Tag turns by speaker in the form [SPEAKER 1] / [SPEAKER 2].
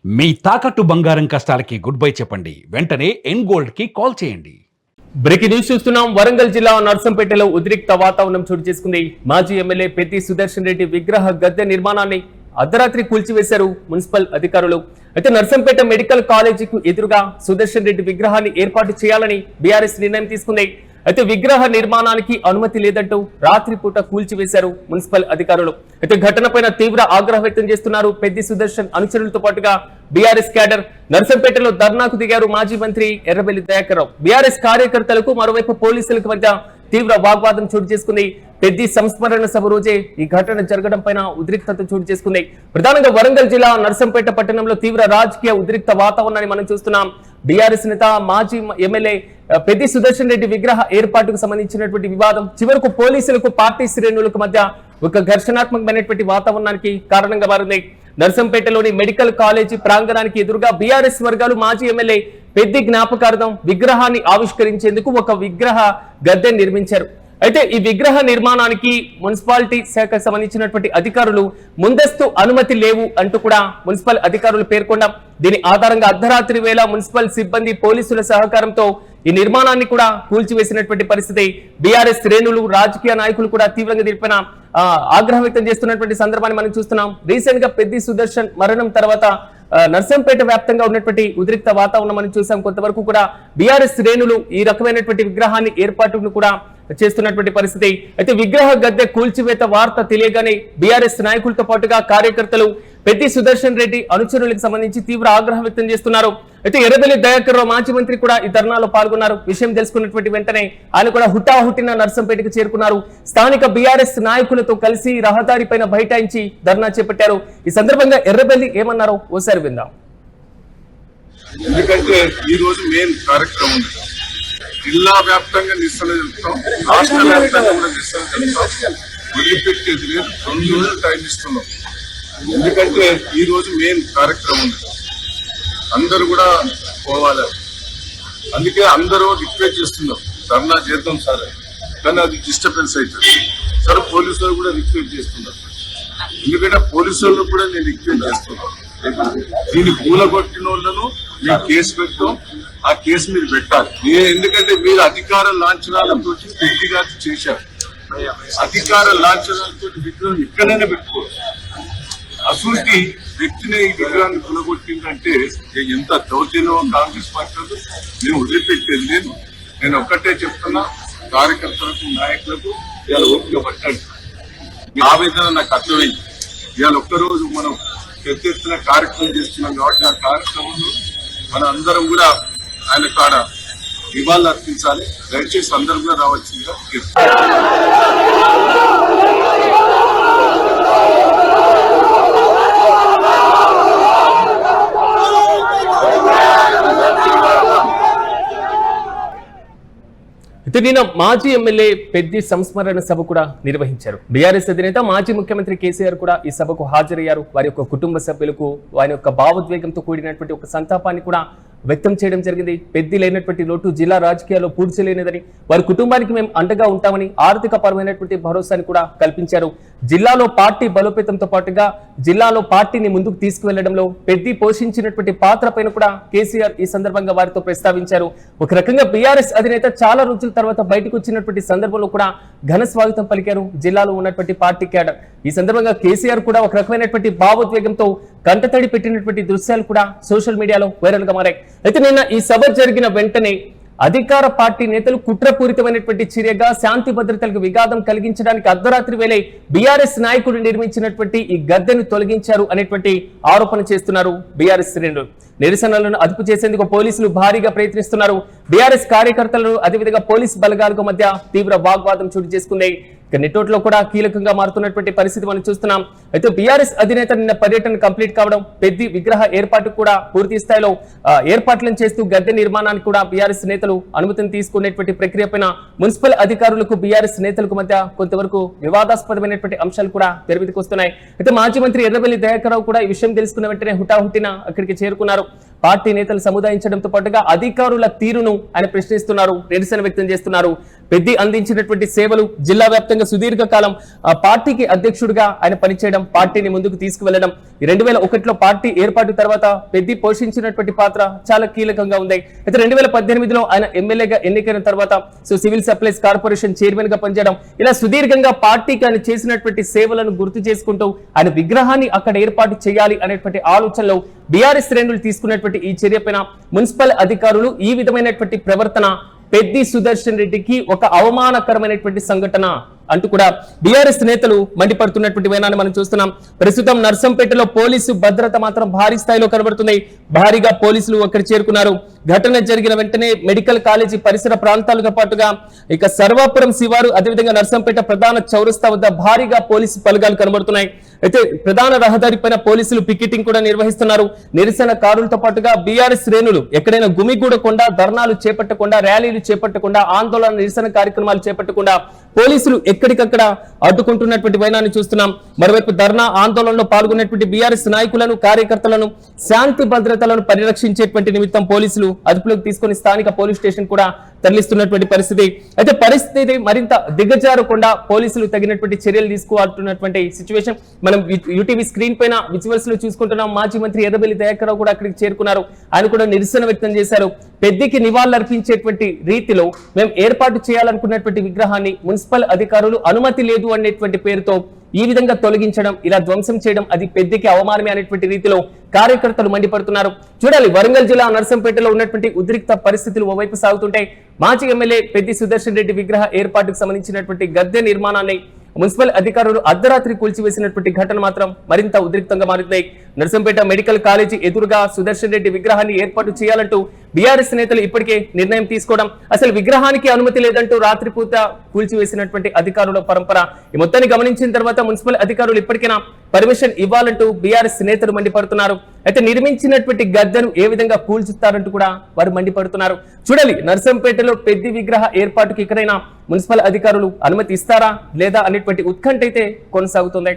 [SPEAKER 1] మీ తాకట్టు బంగారం కష్టాలకి good bye చెప్పండి. వెంటనే ఎన్ గోల్డ్ కి కాల్ చేయండి.
[SPEAKER 2] బ్రేకింగ్ న్యూస్ చూస్తున్నాం. వరంగల్ జిల్లా నర్సంపేటలో ఉద్రిక్త వాతావరణం చోటు చేసుకుంది. మాజీ ఎమ్మెల్యే పెద్ది సుదర్శన్ రెడ్డి విగ్రహ గద్దె నిర్మాణాన్ని అర్ధరాత్రి కూల్చివేశారు మున్సిపల్ అధికారులు. అయితే నర్సంపేట మెడికల్ కాలేజీకి ఎదురుగా సుదర్శన్ రెడ్డి విగ్రహాన్ని ఏర్పాటు చేయాలని బీఆర్ఎస్ నిర్ణయం తీసుకుంది. అయితే విగ్రహ నిర్మాణానికి అనుమతి లేదంటూ రాత్రిపూట కూల్చివేశారు మున్సిపల్ అధికారులు. అయితే ఘటనపైన తీవ్ర ఆగ్రహం వ్యక్తం చేస్తున్నారు పెద్ది సుదర్శన్ అనుచరులతో పాటుగా బీఆర్ఎస్ క్యాడర్. నర్సంపేటలో ధర్నాకు దిగారు మాజీ మంత్రి ఎర్రబెల్లి దయాకర్ రావు. బీఆర్ఎస్ కార్యకర్తలకు మరోవైపు పోలీసులకు మధ్య తీవ్ర వాగ్వాదం చోటు చేసుకుంది. పెద్ది సంస్మరణ సభ రోజే ఈ ఘటన జరగడం పైన ఉద్రిక్తత చోటు చేసుకుంది. ప్రధానంగా వరంగల్ జిల్లా నర్సంపేట పట్టణంలో తీవ్ర రాజకీయ ఉద్రిక్త వాతావరణాన్ని మనం చూస్తున్నాం. బీఆర్ఎస్ నేత మాజీ ఎమ్మెల్యే పెద్ది సుదర్శన్ రెడ్డి విగ్రహ ఏర్పాటుకు సంబంధించినటువంటి వివాదం చివరకు పోలీసులకు పార్టీ శ్రేణులకు మధ్య ఒక ఘర్షణాత్మకమైనటువంటి వాతావరణానికి కారణంగా మారింది. నర్సంపేటలోని మెడికల్ కాలేజీ ప్రాంగణానికి ఎదురుగా బీఆర్ఎస్ వర్గాలు మాజీ ఎమ్మెల్యే పెద్ది జ్ఞాపకార్థం విగ్రహాన్ని ఆవిష్కరించేందుకు ఒక విగ్రహ గద్దె నిర్మించారు. అయితే ఈ విగ్రహ నిర్మాణానికి మున్సిపాలిటీ శాఖకు సంబంధించినటువంటి అధికారులు ముందస్తు అనుమతి లేవు అంటూ కూడా మున్సిపల్ అధికారులు పేర్కొన్నాం. దీని ఆధారంగా అర్ధరాత్రి వేళ మున్సిపల్ సిబ్బంది పోలీసుల సహకారంతో ఈ నిర్మాణాన్ని కూడా కూల్చివేసినటువంటి పరిస్థితి. బీఆర్ఎస్ శ్రేణులు రాజకీయ నాయకులు కూడా తీవ్రంగా దీనిపైన ఆగ్రహం వ్యక్తం చేస్తున్నటువంటి సందర్భాన్ని మనం చూస్తున్నాం. రీసెంట్ గా పెద్ది సుదర్శన్ మరణం తర్వాత నర్సంపేట వ్యాప్తంగా ఉన్నటువంటి ఉద్రిక్త వాతావరణం మనం చూసాం. కొంతవరకు కూడా బీఆర్ఎస్ శ్రేణులు ఈ రకమైనటువంటి విగ్రహాన్ని ఏర్పాటును కూడా చేస్తున్నటువంటి పరిస్థితి. అయితే విగ్రహ గద్దె కూల్చివేత వార్త తెలియగానే బీఆర్ఎస్ నాయకులతో పాటుగా కార్యకర్తలు పెద్ది సుదర్శన్ రెడ్డి అనుచరులకు సంబంధించి తీవ్ర ఆగ్రహం వ్యక్తం చేస్తున్నారు. అయితే ఎర్రబెల్లి దయాకర్ రావు మాజీ మంత్రి కూడా ఈ ధర్నాలో పాల్గొన్నారు. విషయం తెలుసుకున్నటువంటి వెంటనే ఆయన కూడా హుటాహుటిన నర్సంపేటకు చేరుకున్నారు. స్థానిక బీఆర్ఎస్ నాయకులతో కలిసి రహదారి పైన బైఠాయించి ధర్నా చేపట్టారు. ఈ సందర్భంగా ఎర్రబెల్లి ఏమన్నారో ఓసారి విందాం.
[SPEAKER 3] ఎందుకంటే ఈ రోజు మెయిన్ కార్యక్రమం ఉంది. జిల్లా వ్యాప్తంగా నిరసన చెప్తాం, రాష్ట్ర వ్యాప్తంగా కూడా నిరసన చెప్తాం. వదిలిపెట్టేది లేదు, 2 రోజులు టైం ఇస్తున్నాం. ఎందుకంటే ఈ రోజు మెయిన్ కార్యక్రమం ఉంది, అందరూ కూడా పోవాలి. అందుకే అందరూ రిక్వెస్ట్ చేస్తున్నారు ధర్నా చేద్దాం సార్, కానీ అది డిస్టర్బెన్స్ అవుతుంది సార్. పోలీసులు కూడా రిక్వెస్ట్ చేస్తున్నారు, ఎందుకంటే పోలీసులను కూడా నేను రిక్వెస్ట్ చేస్తున్నాను. దీన్ని కూలగొట్టిన వాళ్ళను మీరు కేసు పెట్టాం, ఆ కేసు మీరు పెట్టాలి. ఎందుకంటే మీరు అధికార లాంఛనాలతో పెద్దిగా చేశారు. అధికార లాంఛనాలతో విగ్రహం ఎక్కడైనా పెట్టుకోవచ్చు. అసూటి వ్యక్తిని ఈ విగ్రహాన్ని కూలగొట్టిందంటే ఎంత దౌర్జన్యం కాంగ్రెస్ పార్టీలు నేను వదిలిపెట్టేది లేదు. నేను ఒక్కటే చెప్తున్నా, కార్యకర్తలకు నాయకులకు ఇవాళ ఓపిక పట్టండి. మీ ఆవేదన నాకు అర్థమైంది. ఇవాళ ఒక్కరోజు మనం పెద్ద ఎత్తున కార్యక్రమం చేస్తున్నాం కాబట్టి ఆ కార్యక్రమంలో మన అందరం కూడా ఆయన కాడ నివాళులు అర్పించాలి. దయచేసి అందరూ కూడా రావాల్సిందిగా
[SPEAKER 2] నిన్న మాజీ ఎమ్మెల్యే పెద్ది సంస్మరణ సభ కూడా నిర్వహించారు. బీఆర్ఎస్ అధినేత మాజీ ముఖ్యమంత్రి కేసీఆర్ కూడా ఈ సభకు హాజరయ్యారు. వారి యొక్క కుటుంబ సభ్యులకు వారి యొక్క భావోద్వేగంతో కూడినటువంటి ఒక సంతాపాన్ని కూడా వ్యక్తం చేయడం జరిగింది. పెద్ది లేనటువంటి లోటు జిల్లా రాజకీయాల్లో పూడ్చలేనిదని, వారి కుటుంబానికి మేము అండగా ఉంటామని ఆర్థిక పరమైనటువంటి భరోసాని కూడా కల్పించారు. జిల్లాలో పార్టీ బలోపేతంతో పాటుగా జిల్లాలో పార్టీని ముందుకు తీసుకువెళ్లడంలో పెద్ది పోషించినటువంటి పాత్ర పైన కూడా కేసీఆర్ ఈ సందర్భంగా వారితో ప్రస్తావించారు. ఒక రకంగా బీఆర్ఎస్ అధినేత చాలా రోజుల తర్వాత బయటకు వచ్చినటువంటి సందర్భంలో కూడా ఘన స్వాగతం పలికారు జిల్లాలో ఉన్నటువంటి పార్టీ క్యాడర్. ఈ సందర్భంగా కేసీఆర్ కూడా ఒక రకమైనటువంటి భావోద్వేగంతో కంటతడి పెట్టినటువంటి దృశ్యాలు కూడా సోషల్ మీడియాలో వైరల్ గా మారాయి. అయితే నిన్న ఈ సభ జరిగిన వెంటనే అధికార పార్టీ నేతలు కుట్రపూరితమైనటువంటి చర్యగా శాంతి భద్రతలకు విఘాతం కలిగించడానికి అర్ధరాత్రి వేళ బీఆర్ఎస్ నాయకుడు నిర్మించినటువంటి ఈ గద్దెను తొలగించారు అనేటువంటి ఆరోపణ చేస్తున్నారు బీఆర్ఎస్ శ్రేణులు. నిరసనలను అదుపు చేసేందుకు పోలీసులు భారీగా ప్రయత్నిస్తున్నారు. బీఆర్ఎస్ కార్యకర్తలు అదేవిధంగా పోలీస్ బలగాలకు మధ్య తీవ్ర వాగ్వాదం చోటు చేసుకుంది. నెట్టోట్లో కూడా కీలకంగా మారుతున్నటువంటి పరిస్థితి మనం చూస్తున్నాం. అయితే బీఆర్ఎస్ అధినేత నిన్న పర్యటన కంప్లీట్ కావడం, పెద్ది విగ్రహ ఏర్పాటు కూడా పూర్తి స్థాయిలో ఏర్పాట్లను చేస్తూ గద్దె నిర్మాణానికి కూడా బీఆర్ఎస్ నేతలు అనుమతిని తీసుకునేటువంటి ప్రక్రియ పైన మున్సిపల్ అధికారులకు బీఆర్ఎస్ నేతలకు మధ్య కొంతవరకు వివాదాస్పదమైనటువంటి అంశాలు కూడా తెరవిదికి వస్తున్నాయి. అయితే మాజీ మంత్రి ఎర్రబెల్లి దయాకర్ రావు కూడా ఈ విషయం తెలుసుకున్న వెంటనే హుటాహుటిన అక్కడికి చేరుకున్నారు. పార్టీ నేతలు సముదాయించడంతో పాటుగా అధికారుల తీరును ఆయన ప్రశ్నిస్తున్నారు, నిరసన వ్యక్తం చేస్తున్నారు. పెద్ది అందించినటువంటి సేవలు, జిల్లా వ్యాప్తంగా సుదీర్ఘకాలం పార్టీకి అధ్యక్షుడిగా ఆయన పనిచేయడం, పార్టీని ముందుకు తీసుకువెళ్లడం, 2001లో పార్టీ ఏర్పాటు తర్వాత పెద్ది పోషించినటువంటి పాత్ర చాలా కీలకంగా ఉంది. అయితే 2018లో ఆయన ఎమ్మెల్యేగా ఎన్నికైన తర్వాత సివిల్ సప్లైస్ కార్పొరేషన్ చైర్మన్ గా పనిచేయడం, ఇలా సుదీర్ఘంగా పార్టీకి ఆయన చేసినటువంటి సేవలను గుర్తు చేసుకుంటూ ఆయన విగ్రహాన్ని అక్కడ ఏర్పాటు చేయాలి అనేటువంటి ఆలోచనలో బీఆర్ఎస్ శ్రేణులు తీసుకున్నటువంటి ఈ చర్యపైన మున్సిపల్ అధికారులు ఈ విధమైనటువంటి ప్రవర్తన పెద్ది సుదర్శన్ రెడ్డికి ఒక అవమానకరమైనటువంటి సంఘటన అంటూ కూడా బీఆర్ఎస్ నేతలు మండిపడుతున్నటువంటి వైనాన్ని మనం చూస్తున్నాం. ప్రస్తుతం నర్సంపేటలో పోలీసు భద్రత మాత్రం భారీ స్థాయిలో కనబడుతుంది. భారీగా పోలీసులు అక్కడ చేరుకున్నారు. ఘటన జరిగిన వెంటనే మెడికల్ కాలేజీ పరిసర ప్రాంతాలతో పాటుగా ఇక సర్వాపురం శివారు, అదేవిధంగా నర్సంపేట ప్రధాన చౌరస్తా వద్ద భారీగా పోలీసు బలగాలు కనబడుతున్నాయి. అయితే ప్రధాన రహదారి పైన పోలీసులు పికెటింగ్ కూడా నిర్వహిస్తున్నారు. నిరసన కారులతో పాటుగా బీఆర్ఎస్ శ్రేణులు ఎక్కడైనా గుమిగూడకుండా, ధర్నాలు చేపట్టకుండా, ర్యాలీలు చేపట్టకుండా, ఆందోళన నిరసన కార్యక్రమాలు చేపట్టకుండా పోలీసులు ఎక్కడికక్కడ అడ్డుకుంటున్నటువంటి వైనాన్ని చూస్తున్నాం. మరోవైపు ధర్నా ఆందోళనలో పాల్గొన్నటువంటి బీఆర్ఎస్ నాయకులను, కార్యకర్తలను, శాంతి భద్రతలను పరిరక్షించేటువంటి నిమిత్తం పోలీసులు అదుపులోకి తీసుకుని స్థానిక పోలీస్ స్టేషన్ కూడా తరలిస్తున్నటువంటి పరిస్థితి. అయితే పరిస్థితి మరింత దిగజారకుండా పోలీసులు తగినటువంటి చర్యలు తీసుకోవాల్సినటువంటి సిచ్యువేషన్ మనం యూటీవీ స్క్రీన్ పైన విజువల్స్ లో చూసుకుంటున్నాం. మాజీ మంత్రి ఎర్రబెల్లి దయాకర్ కూడా అక్కడికి చేరుకున్నారు. ఆయన కూడా నిరసన వ్యక్తం చేశారు. పెద్దికి నివాళులర్పించేటువంటి రీతిలో మేము ఏర్పాటు చేయాలనుకున్నటువంటి విగ్రహాన్ని మున్సిపల్ అధికారులు అనుమతి లేదు అనేటువంటి పేరుతో ఈ విధంగా తొలగించడం, ఇలా ధ్వంసం చేయడం అది పెద్దికి అవమానమే అనేటువంటి రీతిలో కార్యకర్తలు మండిపడుతున్నారు. చూడాలి, వరంగల్ జిల్లా నర్సంపేటలో ఉన్నటువంటి ఉద్రిక్త పరిస్థితులు ఓవైపు సాగుతుంటాయి. మాజీ ఎమ్మెల్యే పెద్ది సుదర్శన్ రెడ్డి విగ్రహ ఏర్పాటుకు సంబంధించినటువంటి గద్దె నిర్మాణాన్ని మున్సిపల్ అధికారులు అర్ధరాత్రి కూల్చివేసినటువంటి ఘటన మాత్రం మరింత ఉద్రిక్తంగా మారుతున్నాయి. నర్సంపేట మెడికల్ కాలేజీ ఎదురుగా సుదర్శన్ రెడ్డి విగ్రహాన్ని ఏర్పాటు చేయాలంటూ బీఆర్ఎస్ నేతలు ఇప్పటికే నిర్ణయం తీసుకోవడం, అసలు విగ్రహానికి అనుమతి లేదంటూ రాత్రిపూట కూల్చివేసినటువంటి అధికారుల పరంపర, ఈ మొత్తాన్ని గమనించిన తర్వాత మున్సిపల్ అధికారులు ఇప్పటికైనా పర్మిషన్ ఇవ్వాలంటూ బీఆర్ఎస్ నేతలు మండిపడుతున్నారు. అయితే నిర్మించినటువంటి గద్దెను ఏ విధంగా కూల్చుతారంటూ కూడా వారు మండిపడుతున్నారు. చూడాలి, నర్సంపేటలో పెద్ది విగ్రహ ఏర్పాటుకి ఎక్కడైనా మున్సిపల్ అధికారులు అనుమతి ఇస్తారా లేదా అనేటువంటి ఉత్కంఠ అయితే కొనసాగుతుంది.